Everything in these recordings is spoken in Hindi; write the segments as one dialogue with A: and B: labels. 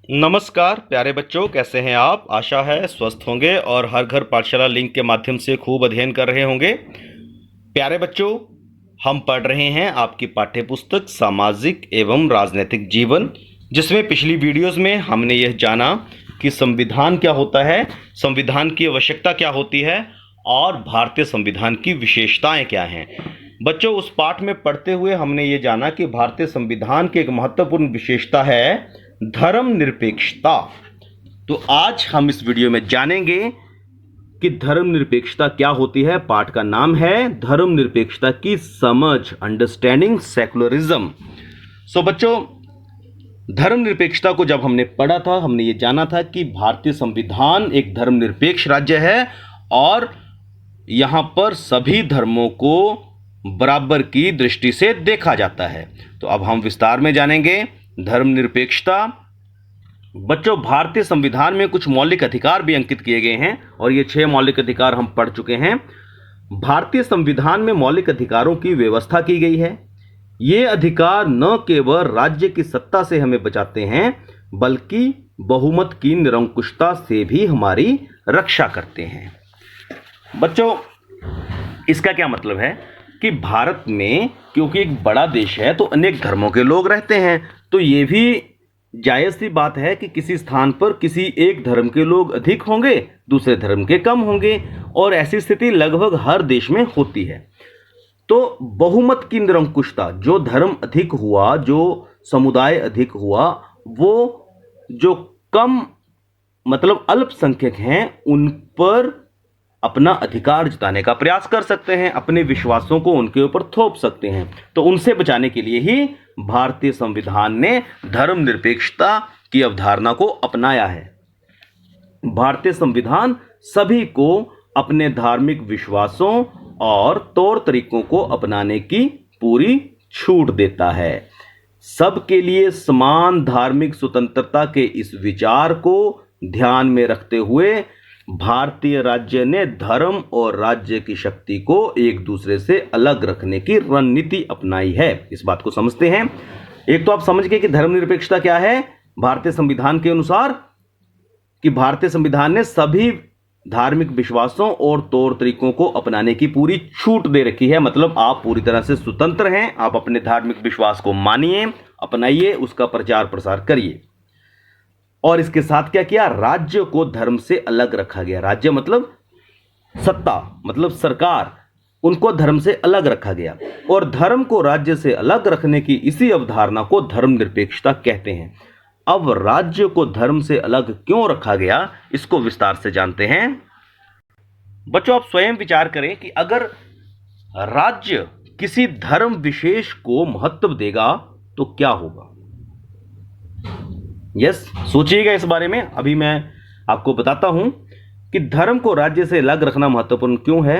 A: नमस्कार प्यारे बच्चों, कैसे हैं आप। आशा है स्वस्थ होंगे और हर घर पाठशाला लिंक के माध्यम से खूब अध्ययन कर रहे होंगे। प्यारे बच्चों, हम पढ़ रहे हैं आपकी पाठ्य पुस्तक सामाजिक एवं राजनीतिक जीवन, जिसमें पिछली वीडियोस में हमने यह जाना कि संविधान क्या होता है, संविधान की आवश्यकता क्या होती है और भारतीय संविधान की विशेषताएं क्या हैं। बच्चों, उस पाठ में पढ़ते हुए हमने ये जाना कि भारतीय संविधान की एक महत्वपूर्ण विशेषता है धर्मनिरपेक्षता। तो आज हम इस वीडियो में जानेंगे कि धर्मनिरपेक्षता क्या होती है। पाठ का नाम है धर्मनिरपेक्षता की समझ, अंडरस्टैंडिंग सेकुलरिज्म। बच्चों, धर्मनिरपेक्षता को जब हमने पढ़ा था, हमने ये जाना था कि भारतीय संविधान एक धर्मनिरपेक्ष राज्य है और यहां पर सभी धर्मों को बराबर की दृष्टि से देखा जाता है। तो अब हम विस्तार में जानेंगे धर्मनिरपेक्षता। बच्चों, भारतीय संविधान में कुछ मौलिक अधिकार भी अंकित किए गए हैं और ये 6 मौलिक अधिकार हम पढ़ चुके हैं। भारतीय संविधान में मौलिक अधिकारों की व्यवस्था की गई है। ये अधिकार न केवल राज्य की सत्ता से हमें बचाते हैं, बल्कि बहुमत की निरंकुशता से भी हमारी रक्षा करते हैं। बच्चों, इसका क्या मतलब है कि भारत में क्योंकि एक बड़ा देश है तो अनेक धर्मों के लोग रहते हैं, तो ये भी जायज़ सी बात है कि किसी स्थान पर किसी एक धर्म के लोग अधिक होंगे, दूसरे धर्म के कम होंगे, और ऐसी स्थिति लगभग हर देश में होती है। तो बहुमत की निरंकुशता, जो धर्म अधिक हुआ, जो समुदाय अधिक हुआ, वो जो कम मतलब अल्पसंख्यक हैं उन पर अपना अधिकार जताने का प्रयास कर सकते हैं, अपने विश्वासों को उनके ऊपर थोप सकते हैं। तो उनसे बचाने के लिए ही भारतीय संविधान ने धर्मनिरपेक्षता की अवधारणा को अपनाया है। भारतीय संविधान सभी को अपने धार्मिक विश्वासों और तौर तरीकों को अपनाने की पूरी छूट देता है। सबके लिए समान धार्मिक स्वतंत्रता के इस विचार को ध्यान में रखते हुए भारतीय राज्य ने धर्म और राज्य की शक्ति को एक दूसरे से अलग रखने की रणनीति अपनाई है। इस बात को समझते हैं। एक तो आप समझ गए कि धर्मनिरपेक्षता क्या है भारतीय संविधान के अनुसार, कि भारतीय संविधान ने सभी धार्मिक विश्वासों और तौर तरीकों को अपनाने की पूरी छूट दे रखी है। मतलब आप पूरी तरह से स्वतंत्र हैं, आप अपने धार्मिक विश्वास को मानिए, अपनाइए, उसका प्रचार प्रसार करिए। और इसके साथ क्या किया, राज्य को धर्म से अलग रखा गया। राज्य मतलब सत्ता, मतलब सरकार, उनको धर्म से अलग रखा गया और धर्म को राज्य से अलग रखने की इसी अवधारणा को धर्मनिरपेक्षता कहते हैं। अब राज्य को धर्म से अलग क्यों रखा गया, इसको विस्तार से जानते हैं। बच्चों, आप स्वयं विचार करें कि अगर राज्य किसी धर्म विशेष को महत्व देगा तो क्या होगा। सोचिएगा इस बारे में। अभी मैं आपको बताता हूं कि धर्म को राज्य से अलग रखना महत्वपूर्ण क्यों है।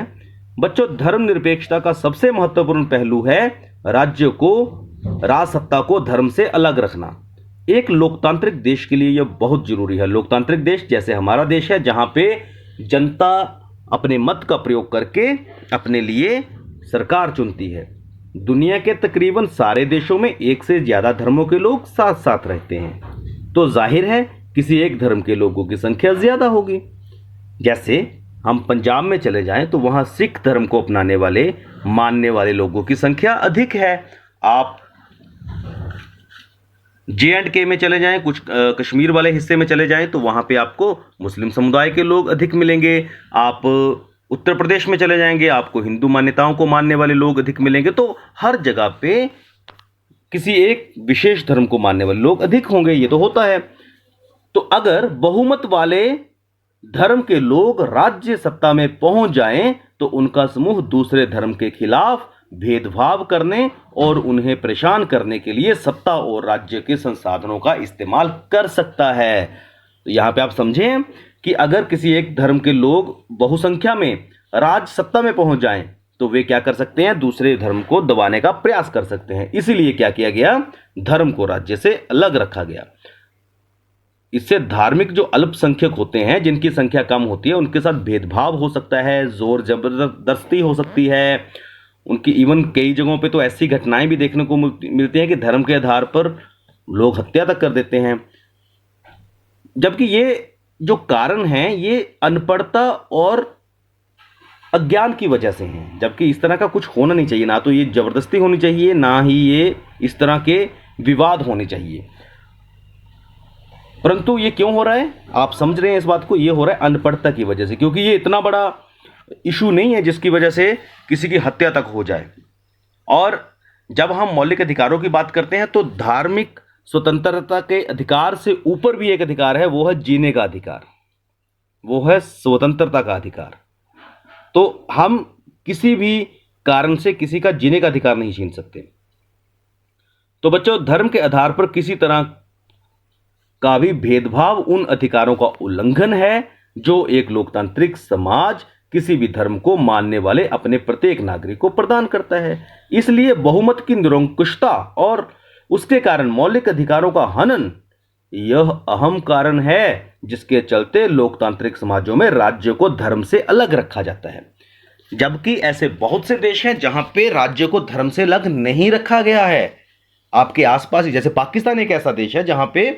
A: बच्चों, धर्मनिरपेक्षता का सबसे महत्वपूर्ण पहलू है राज्य को, राजसत्ता को धर्म से अलग रखना। एक लोकतांत्रिक देश के लिए यह बहुत जरूरी है। लोकतांत्रिक देश जैसे हमारा देश है, जहां पे जनता अपने मत का प्रयोग करके अपने लिए सरकार चुनती है। दुनिया के तकरीबन सारे देशों में एक से ज्यादा धर्मों के लोग साथ साथ रहते हैं, तो जाहिर है किसी एक धर्म के लोगों की संख्या ज्यादा होगी। जैसे हम पंजाब में चले जाएं तो वहां सिख धर्म को अपनाने वाले, मानने वाले लोगों की संख्या अधिक है। आप J&K में चले जाएं, कुछ कश्मीर वाले हिस्से में चले जाएं तो वहां पे आपको मुस्लिम समुदाय के लोग अधिक मिलेंगे। आप उत्तर प्रदेश में चले जाएंगे, आपको हिंदू मान्यताओं को मानने वाले लोग अधिक मिलेंगे। तो हर जगह पे किसी एक विशेष धर्म को मानने वाले लोग अधिक होंगे, ये तो होता है। तो अगर बहुमत वाले धर्म के लोग राज्य सत्ता में पहुंच जाएं तो उनका समूह दूसरे धर्म के खिलाफ भेदभाव करने और उन्हें परेशान करने के लिए सत्ता और राज्य के संसाधनों का इस्तेमाल कर सकता है। तो यहां पे आप समझें कि अगर किसी एक धर्म के लोग बहुसंख्या में राज सत्ता में पहुंच जाएं तो वे क्या कर सकते हैं, दूसरे धर्म को दबाने का प्रयास कर सकते हैं। इसीलिए क्या किया गया, धर्म को राज्य से अलग रखा गया। इससे धार्मिक जो अल्पसंख्यक होते हैं, जिनकी संख्या कम होती है, उनके साथ भेदभाव हो सकता है, जोर जबरदस्ती हो सकती है उनकी। इवन कई जगहों पे तो ऐसी घटनाएं भी देखने को मिलती हैं कि धर्म के आधार पर लोग हत्या तक कर देते हैं। जबकि ये जो कारण हैं ये अनपढ़ता और अज्ञान की वजह से हैं, जबकि इस तरह का कुछ होना नहीं चाहिए। ना तो ये जबरदस्ती होनी चाहिए, ना ही ये इस तरह के विवाद होने चाहिए। परंतु ये क्यों हो रहा है, आप समझ रहे हैं इस बात को? ये हो रहा है अनपढ़ता की वजह से, क्योंकि ये इतना बड़ा इशू नहीं है जिसकी वजह से किसी की हत्या तक हो जाए। और जब हम मौलिक अधिकारों की बात करते हैं तो धार्मिक स्वतंत्रता के अधिकार से ऊपर भी एक अधिकार है, वो है जीने का अधिकार, वो है स्वतंत्रता का अधिकार। तो हम किसी भी कारण से किसी का जीने का अधिकार नहीं छीन सकते। तो बच्चों, धर्म के आधार पर किसी तरह का भी भेदभाव उन अधिकारों का उल्लंघन है जो एक लोकतांत्रिक समाज किसी भी धर्म को मानने वाले अपने प्रत्येक नागरिक को प्रदान करता है। इसलिए बहुमत की निरंकुशता और उसके कारण मौलिक अधिकारों का हनन यह अहम कारण है जिसके चलते लोकतांत्रिक समाजों में राज्य को धर्म से अलग रखा जाता है। जबकि ऐसे बहुत से देश हैं जहां पे राज्य को धर्म से अलग नहीं रखा गया है। आपके आसपास ही, जैसे पाकिस्तान एक ऐसा देश है जहां पे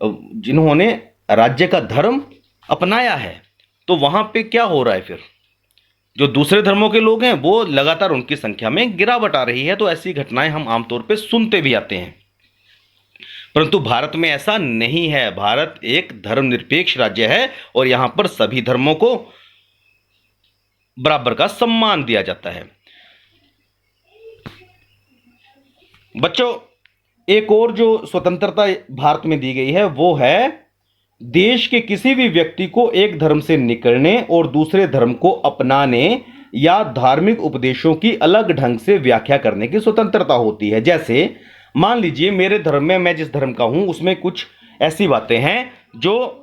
A: जिन्होंने राज्य का धर्म अपनाया है, तो वहां पे क्या हो रहा है, फिर जो दूसरे धर्मों के लोग हैं वो लगातार उनकी संख्या में गिरावट आ रही है। तो ऐसी घटनाएं हम आमतौर पे सुनते भी आते हैं। परंतु भारत में ऐसा नहीं है। भारत एक धर्मनिरपेक्ष राज्य है और यहां पर सभी धर्मों को बराबर का सम्मान दिया जाता है। बच्चों, एक और जो स्वतंत्रता भारत में दी गई है वो है देश के किसी भी व्यक्ति को एक धर्म से निकलने और दूसरे धर्म को अपनाने या धार्मिक उपदेशों की अलग ढंग से व्याख्या करने की स्वतंत्रता होती है। जैसे मान लीजिए मेरे धर्म में, मैं जिस धर्म का हूं उसमें कुछ ऐसी बातें हैं जो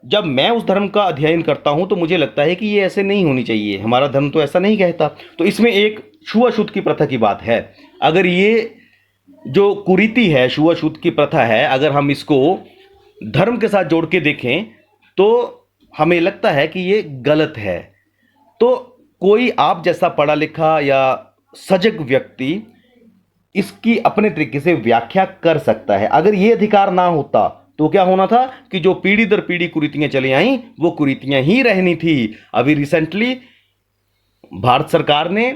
A: जब मैं उस धर्म का अध्ययन करता हूं तो मुझे लगता है कि ये ऐसे नहीं होनी चाहिए, हमारा धर्म तो ऐसा नहीं कहता। तो इसमें एक छुआछूत की प्रथा की बात है। अगर ये जो कुरीति है, छुआछूत की प्रथा है, अगर हम इसको धर्म के साथ जोड़ के देखें तो हमें लगता है कि ये गलत है। तो कोई आप जैसा पढ़ा लिखा या सजग व्यक्ति इसकी अपने तरीके से व्याख्या कर सकता है। अगर ये अधिकार ना होता तो क्या होना था कि जो पीढ़ी दर पीढ़ी कुरीतियां चली आई वो कुरीतियां ही रहनी थी। अभी रिसेंटली भारत सरकार ने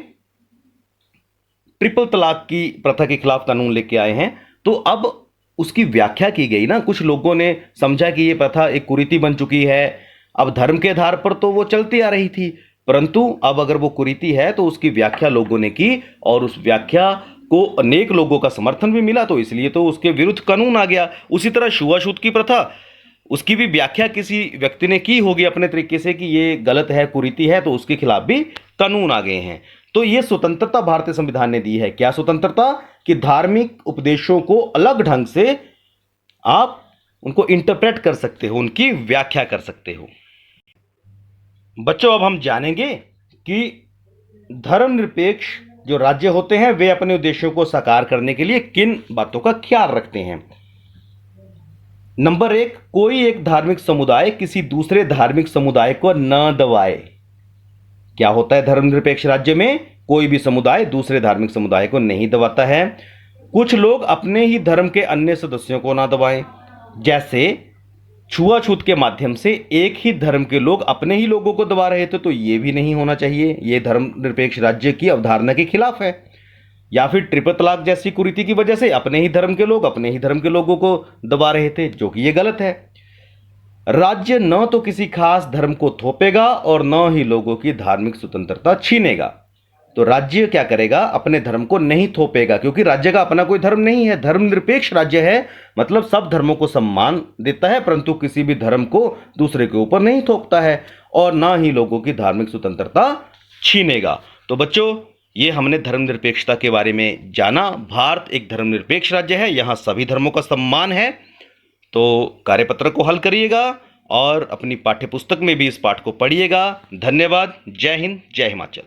A: ट्रिपल तलाक की प्रथा के खिलाफ कानून लेके आए हैं। तो अब उसकी व्याख्या की गई ना, कुछ लोगों ने समझा कि ये प्रथा एक कुरीति बन चुकी है। अब धर्म के आधार पर तो वो चलती आ रही थी, परंतु अब अगर वो कुरीति है तो उसकी व्याख्या लोगों ने की और उस व्याख्या को अनेक लोगों का समर्थन भी मिला, तो इसलिए तो उसके विरुद्ध कानून आ गया। उसी तरह छुआछूत की प्रथा, उसकी भी व्याख्या किसी व्यक्ति ने की होगी अपने तरीके से कि ये गलत है, कुरीति है, तो उसके खिलाफ भी कानून आ गए हैं। तो ये स्वतंत्रता भारतीय संविधान ने दी है। क्या स्वतंत्रता? कि धार्मिक उपदेशों को अलग ढंग से आप उनको इंटरप्रेट कर सकते हो, उनकी व्याख्या कर सकते हो। बच्चों, अब हम जानेंगे कि धर्मनिरपेक्ष जो राज्य होते हैं वे अपने उद्देश्यों को साकार करने के लिए किन बातों का ख्याल रखते हैं। नंबर 1, कोई एक धार्मिक समुदाय किसी दूसरे धार्मिक समुदाय को न दबाए। क्या होता है धर्मनिरपेक्ष राज्य में? कोई भी समुदाय दूसरे धार्मिक समुदाय को नहीं दबाता है। कुछ लोग अपने ही धर्म के अन्य सदस्यों को ना दबाएं। जैसे छुआछूत के माध्यम से एक ही धर्म के लोग अपने ही लोगों को दबा रहे थे, तो ये भी नहीं होना चाहिए। ये धर्मनिरपेक्ष राज्य की अवधारणा के खिलाफ है। या फिर ट्रिपल तलाक जैसी कुरीति की वजह से अपने ही धर्म के लोग अपने ही धर्म के लोगों को दबा रहे थे, जो कि ये गलत है। राज्य न तो किसी खास धर्म को थोपेगा और न ही लोगों की धार्मिक स्वतंत्रता छीनेगा। तो राज्य क्या करेगा? अपने धर्म को नहीं थोपेगा, क्योंकि राज्य का अपना कोई धर्म नहीं है। धर्मनिरपेक्ष राज्य है, मतलब सब धर्मों को सम्मान देता है, परंतु किसी भी धर्म को दूसरे के ऊपर नहीं थोपता है और ना ही लोगों की धार्मिक स्वतंत्रता छीनेगा। तो बच्चों, ये हमने धर्मनिरपेक्षता के बारे में जाना। भारत एक धर्मनिरपेक्ष राज्य है, यहाँ सभी धर्मों का सम्मान है। तो कार्यपत्र को हल करिएगा और अपनी पाठ्यपुस्तक में भी इस पाठ को पढ़िएगा। धन्यवाद। जय हिंद, जय हिमाचल।